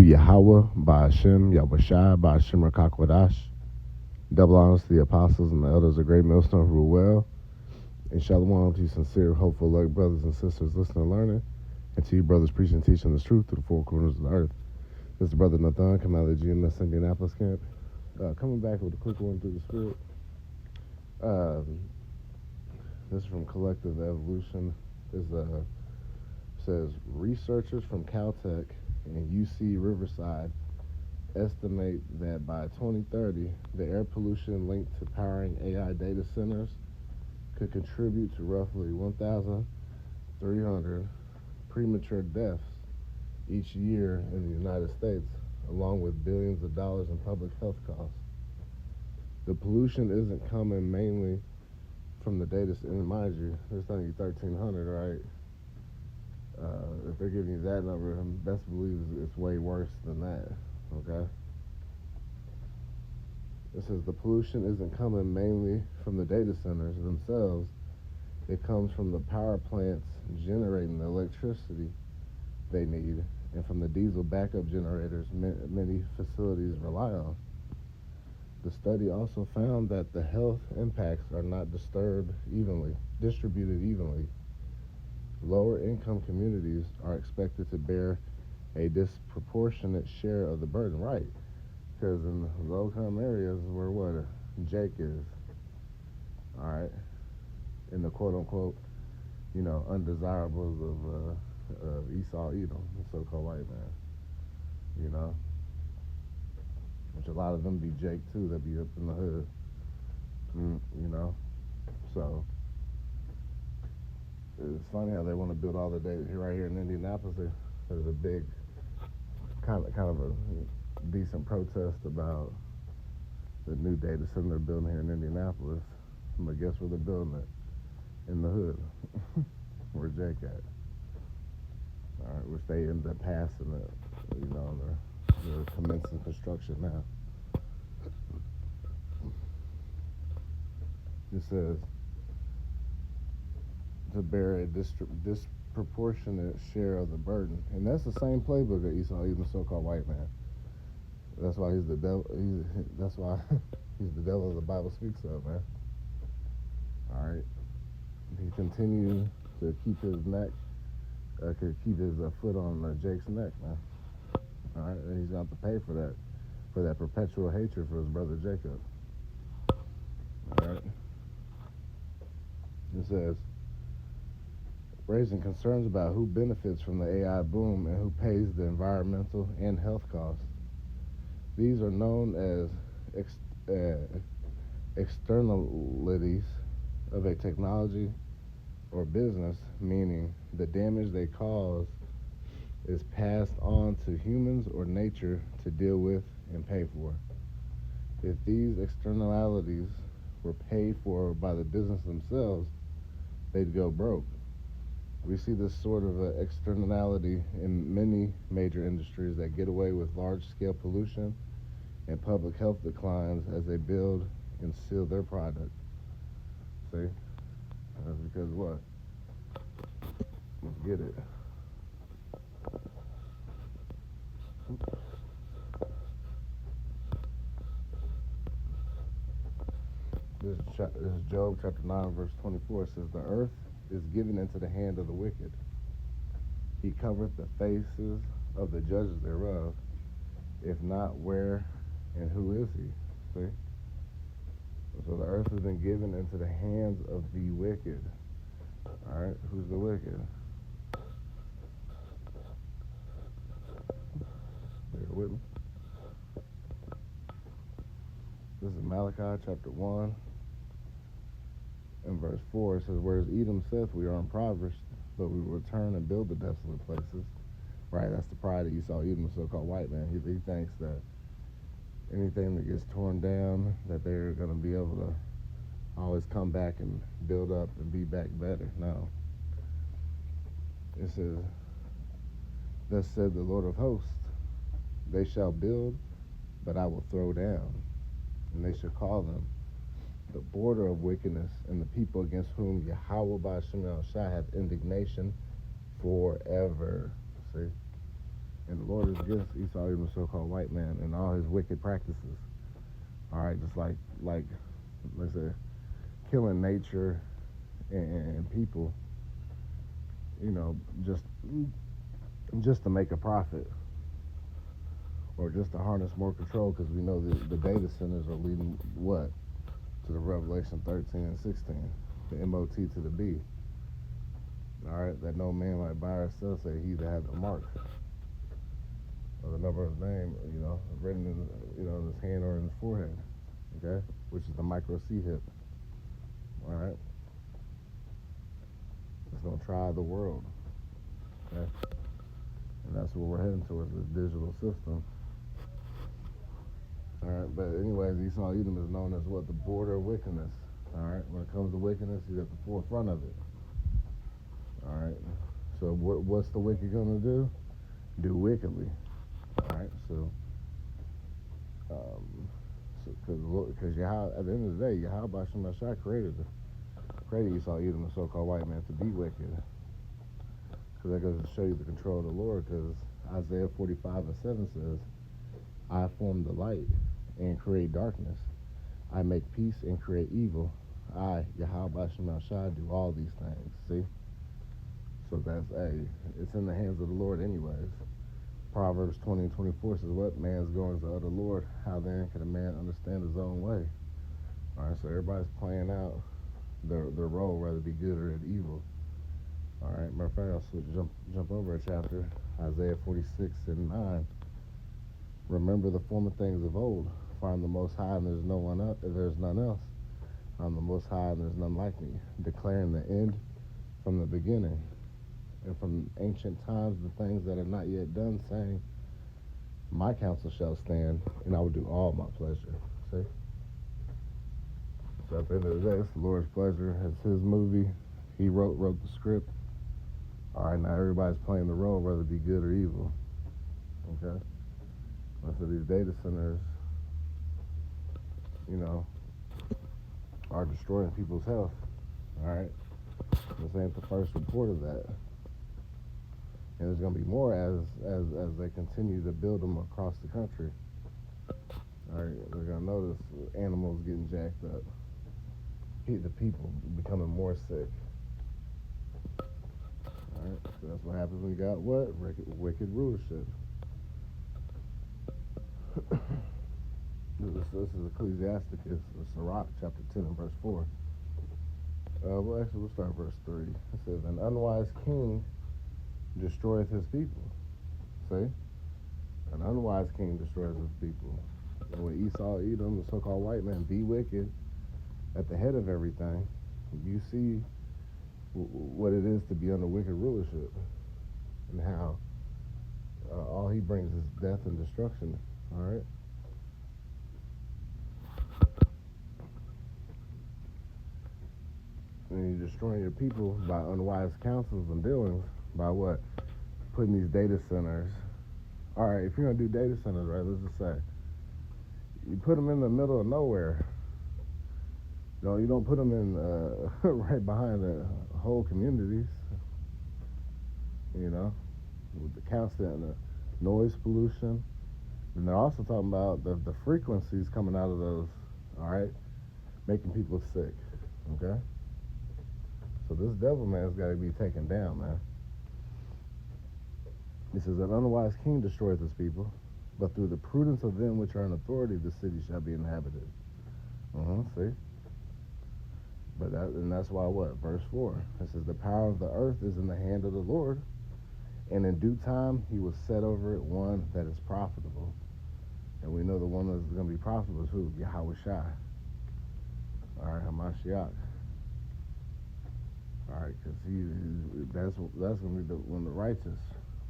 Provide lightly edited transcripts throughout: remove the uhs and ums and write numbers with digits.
Yahweh, Ba'ashem, Yahushai, Ba'ashem Rakakwadash. Double honors to the apostles and the elders of Great Millstone who rule well. And shalom to you sincere, hopeful, like brothers and sisters listening and learning. And to you brothers preaching and teaching this truth to the four corners of the earth. This is Brother Nathan coming out of the GMS Indianapolis camp. Coming back with a quick one through the spirit. This is from Collective Evolution. It says researchers from Caltech and UC Riverside estimate that by 2030, the air pollution linked to powering AI data centers could contribute to roughly 1,300 premature deaths each year in the United States, along with billions of dollars in public health costs. The pollution isn't coming mainly from the data, and mind you, they're telling you 1,300, right? If they're giving you that number, best believe it's way worse than that, okay? It says the pollution isn't coming mainly from the data centers themselves. It comes from the power plants generating the electricity they need and from the diesel backup generators many facilities rely on. The study also found that the health impacts are not distributed evenly. Lower income communities are expected to bear a disproportionate share of the burden, right? Because in low income areas where Jake is, all right, in the quote unquote, undesirables of Esau Edom, the so-called white man, which a lot of them be Jake too, that be up in the hood, so it's funny how they want to build all the data right here in Indianapolis. There's a big kind of a decent protest about the new data center they're building here in Indianapolis. But guess where they're building it? In the hood, where Jake at. All right, which they end up passing it. They're commencing construction now. It says to bear a disproportionate share of the burden, and that's the same playbook of Esau, even the so-called white man. That's why he's the devil. That's why he's the devil the Bible speaks of, man. All right, he continued to keep his neck, could keep his foot on Jake's neck, man. All right, and he's going to have to pay for that perpetual hatred for his brother Jacob. All right, it says, raising concerns about who benefits from the AI boom and who pays the environmental and health costs. These are known as externalities of a technology or business, meaning the damage they cause is passed on to humans or nature to deal with and pay for. If these externalities were paid for by the business themselves, they'd go broke. We see this sort of externality in many major industries that get away with large-scale pollution and public health declines as they build and seal their product. See? That's because what? Let's get it. This is Job chapter 9, verse 24. It says, the earth is given into the hand of the wicked. He covereth the faces of the judges thereof. If not, where and who is he? See? So the earth has been given into the hands of the wicked. All right, who's the wicked? Bear with me. This is Malachi chapter 1 and verse 4. It says, whereas Edom saith, we are impoverished, but we will return and build the desolate places. Right, that's the pride of Esau Edom, the so-called white man. He thinks that anything that gets torn down, that they're going to be able to always come back and build up and be back better. No. It says, thus said the Lord of hosts, they shall build, but I will throw down, and they shall call them the border of wickedness, and the people against whom Yahweh Ba'ashem Shai hath indignation forever. See? And the Lord is against Esau, even the so-called white man, and all his wicked practices. All right, just like let's say killing nature and people, you know, just to make a profit or just to harness more control, because we know the data centers are leading what to the Revelation 13 and 16, the MOT to the B. All right, that no man might buy or sell, say he that hath the mark or the number of his name, you know, written in, you know, in his hand or in his forehead. Okay, which is the micro C hip. All right, it's gonna try the world. Okay, and that's what we're heading towards, this digital system. All right, but anyways, Esau Edom is known as what? The border of wickedness. All right, when it comes to wickedness, he's at the forefront of it. All right, so what's the wicked gonna do? Do wickedly. All right, so because Yahweh, at the end of the day, Yahweh Bashim Mashah created Esau Edom, the so-called white man, to be wicked. Because that goes to show you the control of the Lord. Because Isaiah 45:7 says, "I form the light and create darkness. I make peace and create evil. I, Yahweh Bashim Shai, do all these things." See? So that's, it's in the hands of the Lord anyways. Proverbs 20:24 says, "What man's goings are of the Lord? How then can a man understand his own way?" All right, so everybody's playing out their role, whether it be good or evil. All right, matter of fact, I'll jump over a chapter, Isaiah 46:9. "Remember the former things of old, for I'm the Most High and there's none else. I'm the Most High and there's none like me, declaring the end from the beginning, and from ancient times the things that are not yet done, saying, my counsel shall stand, and I will do all my pleasure." See? So at the end of the day, it's the Lord's pleasure. It's his movie. He wrote the script. All right, now everybody's playing the role, whether it be good or evil. Okay? So these data centers, you know, are destroying people's health. All right? This ain't the first report of that. And there's going to be more as they continue to build them across the country. All right, we're going to notice animals getting jacked up. The people becoming more sick. All right, so that's what happens when you got what? Wicked rulership. This is Ecclesiasticus, Sirach, chapter 10 and verse 4. Well, actually, we'll start verse 3. It says, "An unwise king destroyeth his people." See? An unwise king destroys his people. And when Esau, Edom, the so-called white man, be wicked at the head of everything, you see what it is to be under wicked rulership, and how all he brings is death and destruction. All right? And you're destroying your people by unwise counsels and dealings. By what? Putting these data centers. All right, if you're going to do data centers, right, let's just say, you put them in the middle of nowhere. No, you don't put them in right behind the whole communities, you know, with the constant noise pollution. And they're also talking about the frequencies coming out of those, all right, making people sick, okay? So this devil man's got to be taken down, man. He says, "An unwise king destroyeth his people, but through the prudence of them which are in authority, the city shall be inhabited." See? But that's why what? Verse 4. It says, "The power of the earth is in the hand of the Lord, and in due time he will set over it one that is profitable." And we know the one that's going to be profitable is who? Yahweh Shai. All right, Hamashiach. All right, because that's going to be when the righteous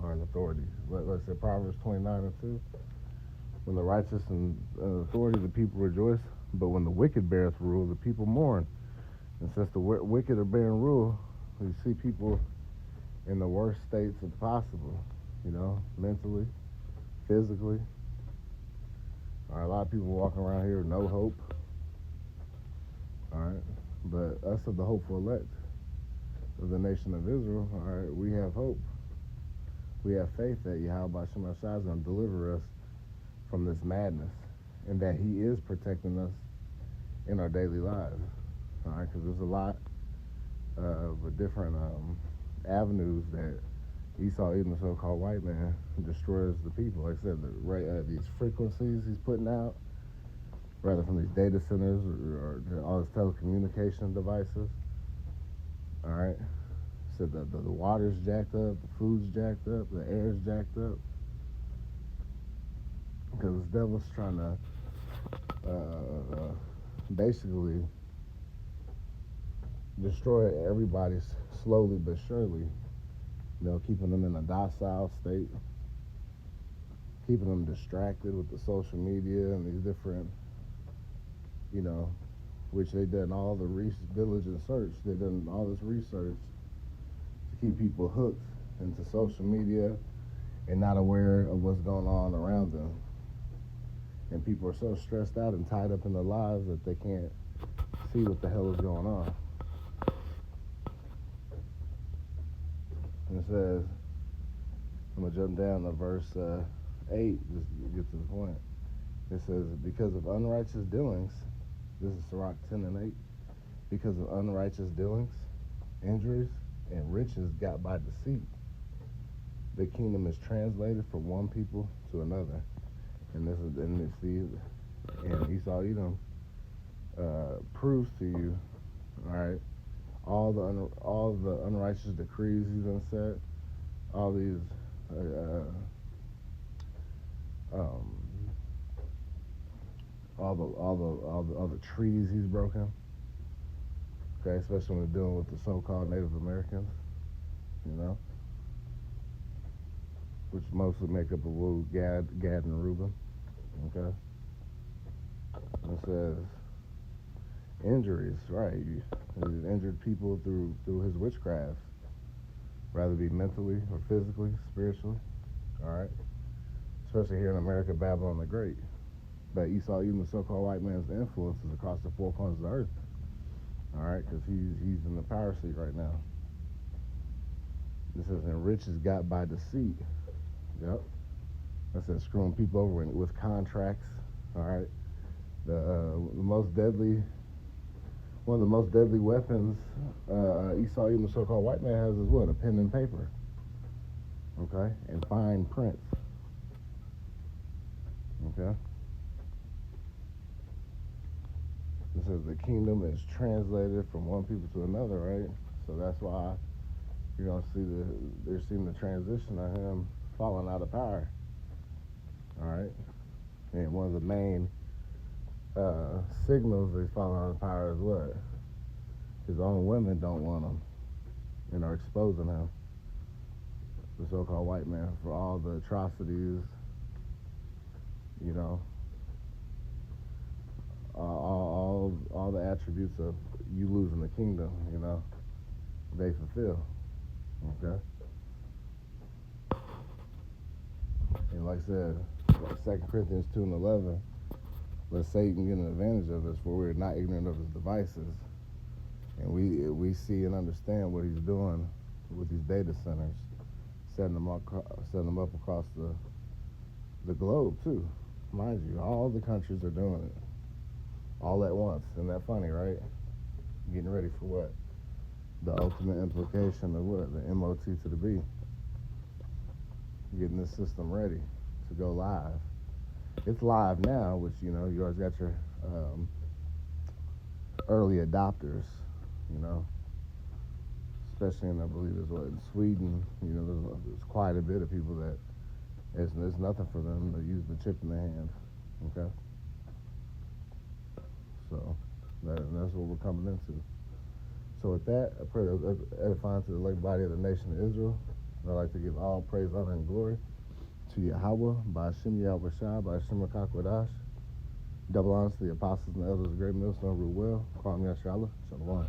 are in authority. Let's say Proverbs 29:2. "When the righteous and authority, the people rejoice, but when the wicked beareth rule, the people mourn." And since the wicked are bearing rule, you see people in the worst states of possible, you know, mentally, physically. All right, a lot of people walking around here with no hope. All right, but us of the hopeful elect of the nation of Israel, all right, we have hope. We have faith that Yahweh Shem Shai is going to deliver us from this madness, and that He is protecting us in our daily lives. All right, because there's a lot of different avenues that Esau, even the so-called white man, destroys the people. Like I said, these frequencies he's putting out, rather from these data centers or all these telecommunication devices. All right, said the water's jacked up, the food's jacked up, the air's jacked up, because the devil's trying to basically destroy everybody slowly but surely. Keeping them in a docile state, keeping them distracted with the social media and these different, which they done all the diligent search. They done all this research to keep people hooked into social media and not aware of what's going on around them. And people are so stressed out and tied up in their lives that they can't see what the hell is going on. And it says, I'm going to jump down to verse 8, just to get to the point. It says, because of unrighteous dealings, this is Sirach 10 and 8, because of unrighteous dealings, injuries, and riches got by deceit, the kingdom is translated from one people to another. And this is, and Esau Edom proves to you, all right, all the unrighteous decrees he's done set, all these all the treaties he's broken. Okay, especially when we're dealing with the so-called Native Americans, which mostly make up of Gad, and Reuben. Okay, and it says injuries, right? He's injured people through his witchcraft, rather be mentally or physically, spiritually. All right, especially here in America, Babylon the Great. But Esau, even the so-called white man's influences across the four corners of the earth. All right, because he's in the power seat right now. This says, and riches got by deceit. Yep. That says screwing people over with contracts. All right. One of the most deadly weapons Esau, even the so-called white man, has is what? A pen and paper. Okay, and fine print. Okay. It says the kingdom is translated from one people to another, right? So that's why you're gonna see they're seeing the transition of him falling out of power. All right, and one of the main signals that he's falling out of power is what? His own women don't want him and are exposing him, the so-called white man, for all the atrocities, all the attributes of you losing the kingdom, they fulfill. Okay? And like I said, 2 Corinthians 2 and 11, let Satan get an advantage of us, for we're not ignorant of his devices. And we see and understand what he's doing with these data centers, setting them up across the globe, too. Mind you, all the countries are doing it, all at once. Isn't that funny, right? Getting ready for what? The ultimate implication of what? The MOT to the B. Getting this system ready to go live. It's live now, which, you always got your early adopters, especially in, I believe, in Sweden, there's quite a bit of people that it's nothing for them to use the chip in their hand, okay? So that's what we're coming into. So with that, I pray that edifying to the elect body of the nation of Israel. And I'd like to give all praise, honor, and glory to Yahweh, by Hashem Yahweh Shai, by Hashem Rakakwadash. Double honors to the apostles and elders of the great millstone rule well. Kwame Yashala. Shalom.